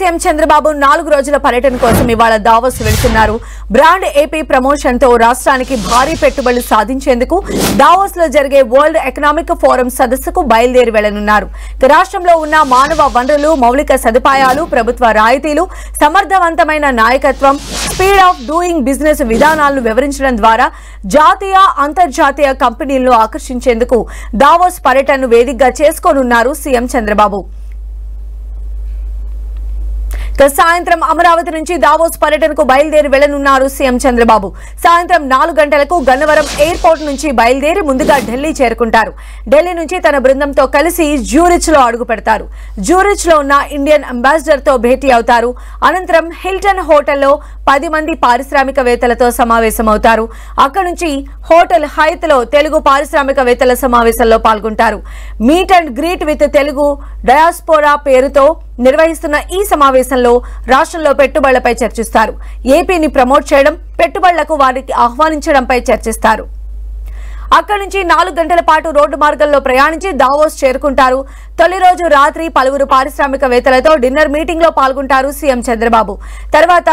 CM Chandrababu 4 రోజుల పర్యటన కోసం ఇవాళ దావోస్ వెళ్తున్నారు. బ్రాండ్ ఏపీ ప్రమోషన్ తో రాష్ట్రానికి భారీ పెట్టుబడులు సాధించేందుకు దావోస్ లో జరిగే వరల్డ్ ఎకనామిక్ ఫోరం సదస్సుకు బయలుదేరి వెళ్లనున్నారు. రాష్ట్రంలో ఉన్న మానవ వనరులు, మౌలిక సదుపాయాలు, ప్రభుత్వ రాయితీలు, సమర్థవంతమైన నాయకత్వం, స్పీడ్ ఆఫ్ డూయింగ్ బిజినెస్ విధానాలను వివరించడం ద్వారా జాతీయ, అంతర్జాతీయ కంపెనీలను ఆకర్షించేందుకు దావోస్ పర్యటనను వేదికగా చేసుకోనున్నారు సీఎం చంద్రబాబు. సాయంత్రం అమరావతి నుంచి దావోస్ పర్యటనకు బయలుదేరి వెళ్లనున్నారు సీఎం చంద్రబాబు. సాయంత్రం 4 గంటలకు గన్నవరం ఎయిర్పోర్ట్ నుంచి బయలుదేరి ముందుగా ఢిల్లీ చేరుకుంటారు. ఢిల్లీ నుంచి తన బృందంతో కలిసి జ్యూరిచ్ లో అడుగు పెడతారు. జ్యూరిచ్ లో ఉన్న ఇండియన్ అంబాసిడర్ తో భేటీ అవుతారు. అనంతరం హిల్టన్ హోటల్లో 10 మంది పారిశ్రామికవేత్తలతో సమావేశమవుతారు. అక్కడి నుంచి హోటల్ హైత్ లో తెలుగు పారిశ్రామికవేత్తల సమావేశంలో పాల్గొంటారు. Meet and greet with Telugu diaspora పేరుతో నిర్వహిస్తున్న ఈ సమావేశంలో రాష్ట్రంలో పెట్టుబడులపై చర్చిస్తారు. ఏపీని ప్రమోట్ చేయడం, పెట్టుబడులకు వారికి ఆహ్వానించడంపై చర్చిస్తారు. అక్కడి నుంచి 4 గంటల పాటు రోడ్డు మార్గంలో ప్రయాణించి దావోస్ చేరుకుంటారు. తొలి రోజు రాత్రి పలువురు పారిశ్రామికవేత్తలతో డిన్నర్ మీటింగ్ లో పాల్గొంటారు సీఎం చంద్రబాబు. తర్వాత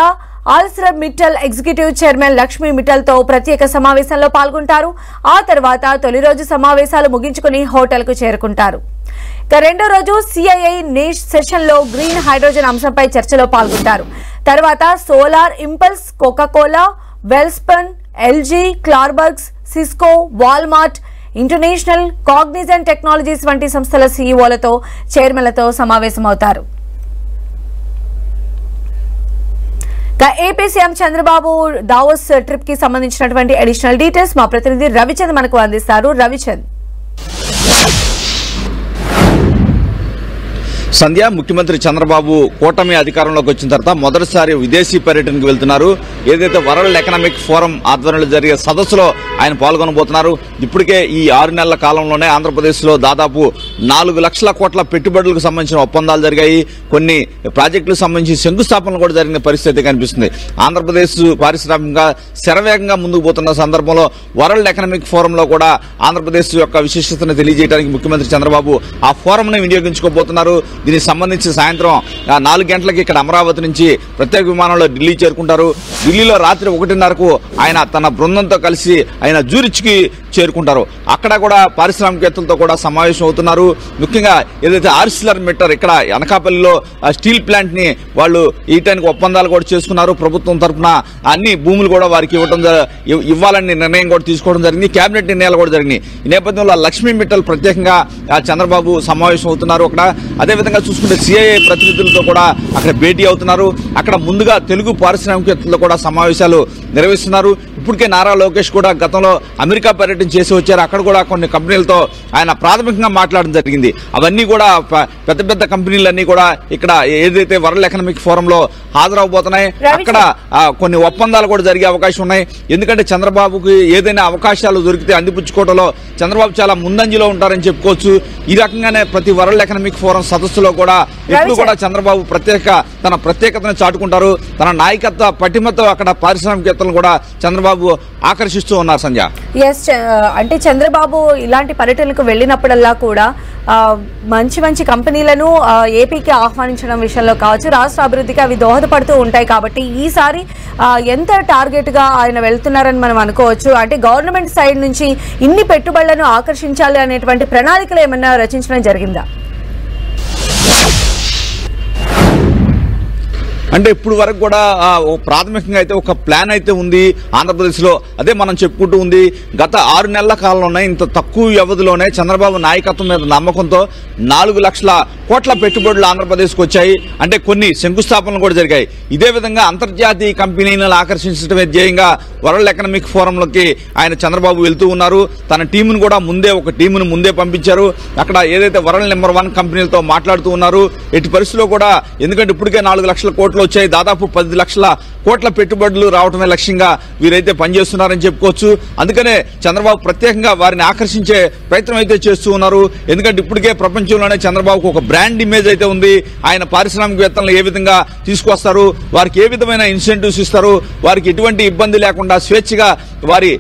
ulcer Mittal executive chairman Lakshmi Mittal తో ప్రత్యేక సమావేశంలో పాల్గొంటారు. ఆ తర్వాత తొలి రోజు సమావేశాలు ముగించుకుని హోటల్ కు చేరుకుంటారు. రెండో రోజు సిఐఐ నేష్ సెషన్ లో గ్రీన్ హైడ్రోజన్ అంశంపై చర్చలో పాల్గొంటారు. తర్వాత solar impulse, Coca Cola, Welspun, LG, క్లార్బర్గ్స్, Cisco, Walmart, international, Cognizant technologies వంటి సంస్థల సీఈఓలతో, చైర్మన్లతో సమావేశమవుతారు. AP CM Chandrababu Davos trip కి సంబంధించినటువంటి అడిషనల్ డీటెయిల్స్ మా ప్రతినిధి రవిచంద్ మనకు అందిస్తారు. రవిచంద్. సంధ్య, ముఖ్యమంత్రి చంద్రబాబు కూటమి అధికారంలోకి వచ్చిన తర్వాత మొదటిసారి విదేశీ పర్యటనకు వెళ్తున్నారు. ఏదైతే వరల్డ్ ఎకనామిక్ ఫోరం ఆధ్వర్యంలో జరిగే సదస్సులో ఆయన పాల్గొనబోతున్నారు. ఇప్పటికే ఈ 6 నెలల కాలంలోనే ఆంధ్రప్రదేశ్ లో దాదాపు 4 లక్షల కోట్ల పెట్టుబడులకు సంబంధించిన ఒప్పందాలు జరిగాయి. కొన్ని ప్రాజెక్టులకు సంబంధించి శంకుస్థాపనలు కూడా జరిగిన పరిస్థితి కనిపిస్తుంది. ఆంధ్రప్రదేశ్ పారిశ్రామికంగా శరవేగంగా ముందుకు పోతున్న సందర్భంలో వరల్డ్ ఎకనామిక్ ఫోరంలో కూడా ఆంధ్రప్రదేశ్ యొక్క విశిష్టతను తెలియజేయడానికి ముఖ్యమంత్రి చంద్రబాబు ఆ ఫోరంను వినియోగించుకోబోతున్నారు. దీనికి సంబంధించి సాయంత్రం 4 గంటలకి ఇక్కడ అమరావతి నుంచి ప్రత్యేక విమానంలో ఢిల్లీ చేరుకుంటారు. ఢిల్లీలో రాత్రి 1:30కు ఆయన తన బృందంతో కలిసి ఆయన జ్యూరిచ్ కి చేరుకుంటారు. అక్కడ కూడా పారిశ్రామికవేత్తలతో కూడా సమావేశం అవుతున్నారు. ముఖ్యంగా ఏదైతే ఆర్సిలర్ మిట్టర్ ఇక్కడ అనకాపల్లిలో స్టీల్ ప్లాంట్ ని వాళ్ళు ఇయటానికి ఒప్పందాలు కూడా చేసుకున్నారు. ప్రభుత్వం తరఫున అన్ని భూములు కూడా వారికి ఇవ్వాలని నిర్ణయం కూడా తీసుకోవడం జరిగింది. కేబినెట్ నిర్ణయాలు కూడా జరిగినాయి. ఈ నేపథ్యంలో లక్ష్మీ మిట్టల్ ప్రత్యేకంగా చంద్రబాబు సమావేశం అవుతున్నారు. అక్కడ అదేవిధంగా చూసుకుంటే సిఐఐ ప్రతినిధులతో కూడా అక్కడ భేటీ అవుతున్నారు. అక్కడ ముందుగా తెలుగు పారిశ్రామికవేత్తలతో కూడా సమావేశాలు నిర్వహిస్తున్నారు. ఇప్పటికే నారా లోకేష్ కూడా గతంలో అమెరికా పర్యటన చేసి వచ్చారు. అక్కడ కూడా కొన్ని కంపెనీలతో ఆయన ప్రాథమికంగా మాట్లాడడం జరిగింది. అవన్నీ కూడా పెద్ద పెద్ద కంపెనీలన్నీ కూడా ఇక్కడ ఏదైతే వరల్డ్ ఎకనామిక్ ఫోరంలో హాజరవబోతున్నాయి. అక్కడ కొన్ని ఒప్పందాలు కూడా జరిగే అవకాశం ఉన్నాయి. ఎందుకంటే చంద్రబాబుకి ఏదైనా అవకాశాలు దొరికితే అందిపుచ్చుకోవడంలో చంద్రబాబు చాలా ముందంజలో ఉంటారని చెప్పుకోవచ్చు. ఈ రకంగానే ప్రతి వరల్డ్ ఎకనామిక్ ఫోరం సదస్సులో కూడా ఎప్పుడు కూడా చంద్రబాబు తన ప్రత్యేకతను చాటుకుంటారు. తన నాయకత్వ పటిమతో అక్కడ పారిశ్రామికవేత్తలను కూడా చంద్రబాబు ఆకర్షిస్తూ ఉన్నారు. సంధ్య, అంటే చంద్రబాబు ఇలాంటి పర్యటనకు వెళ్ళినప్పుడల్లా కూడా మంచి కంపెనీలను ఏపీకి ఆహ్వానించడం విషయంలో కావచ్చు, రాష్ట్ర అభివృద్ధికి అవి దోహదపడుతూ ఉంటాయి. కాబట్టి ఈసారి ఎంత టార్గెట్ గా ఆయన వెళ్తున్నారని మనం అనుకోవచ్చు. అంటే గవర్నమెంట్ సైడ్ నుంచి ఇన్ని పెట్టుబడులను ఆకర్షించాలి అనేటువంటి ప్రణాళికలు ఏమన్నా రచించడం జరిగిందా? అంటే ఇప్పుడు వరకు కూడా ప్రాథమికంగా అయితే ఒక ప్లాన్ అయితే ఉంది ఆంధ్రప్రదేశ్ లో. అదే మనం చెప్పుకుంటూ ఉంది. గత 6 నెలల కాలంలోనే ఇంత తక్కువ వ్యవధిలోనే చంద్రబాబు నాయకత్వం మీద నమ్మకంతో 4 లక్షల కోట్ల పెట్టుబడులు ఆంధ్రప్రదేశ్కి వచ్చాయి. అంటే కొన్ని శంకుస్థాపనలు కూడా జరిగాయి. ఇదే విధంగా అంతర్జాతీయ కంపెనీలను ఆకర్షించడమే ధ్యేయంగా వరల్డ్ ఎకనామిక్ ఫోరంలోకి ఆయన చంద్రబాబు వెళ్తూ ఉన్నారు. తన టీమును కూడా ఒక టీమును ముందే పంపించారు. అక్కడ ఏదైతే వరల్డ్ నెంబర్ 1 కంపెనీలతో మాట్లాడుతూ ఉన్నారు. ఎట్టి పరిస్థితుల్లో కూడా, ఎందుకంటే ఇప్పటికే 4 లక్షల కోట్లు వచ్చాయి. దాదాపు 10 లక్షల కోట్ల పెట్టుబడులు రావటమే లక్ష్యంగా వీరైతే పనిచేస్తున్నారని చెప్పుకోవచ్చు. అందుకనే చంద్రబాబు ప్రత్యేకంగా వారిని ఆకర్షించే ప్రయత్నం అయితే చేస్తూ ఉన్నారు. ఎందుకంటే ఇప్పటికే ప్రపంచంలోనే చంద్రబాబుకు ఒక బ్రాండ్ ఇమేజ్ అయితే ఉంది. ఆయన పారిశ్రామికవేత్తలను ఏ విధంగా తీసుకొస్తారు, వారికి ఏ విధమైన ఇన్సెంటివ్స్ ఇస్తారు, వారికి ఎటువంటి ఇబ్బంది లేకుండా స్వేచ్ఛగా వారి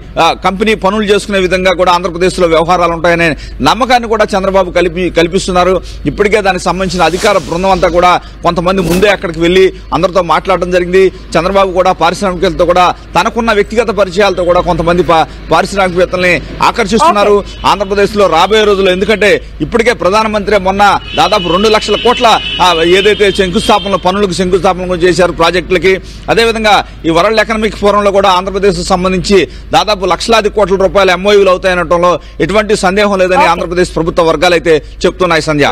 కంపెనీ పనులు చేసుకునే విధంగా కూడా ఆంధ్రప్రదేశ్ లో వ్యవహారాలు ఉంటాయనే నమ్మకాన్ని కూడా చంద్రబాబు కల్పిస్తున్నారు. ఇప్పటికే దానికి సంబంధించిన అధికార బృందం అంతా కూడా కొంతమంది ముందే అక్కడికి వెళ్లి అందరితో మాట్లాడడం జరిగింది. చంద్రబాబు కూడా పారిశ్రామికవేత్తలతో కూడా తనకున్న వ్యక్తిగత పరిచయాలతో కూడా కొంతమంది పారిశ్రామికవేత్తల్ని ఆకర్షిస్తున్నారు ఆంధ్రప్రదేశ్ లో రాబోయే రోజుల్లో. ఎందుకంటే ఇప్పటికే ప్రధానమంత్రి మొన్న దాదాపు 2 లక్షల కోట్ల ఏదైతే పనులకు శంకుస్థాపనలు చేశారు ప్రాజెక్టులకి, అదేవిధంగా ఈ వరల్డ్ ఎకనామిక్ ఫోరంలో కూడా ఆంధ్రప్రదేశ్ సంబంధించి దాదాపు లక్షలాది కోట్ల రూపాయల ఎంఓయూలు అవుతాయనటంలో ఎటువంటి సందేహం లేదని ఆంధ్రప్రదేశ్ ప్రభుత్వ వర్గాలు అయితే చెప్తున్నాయి. సంధ్య.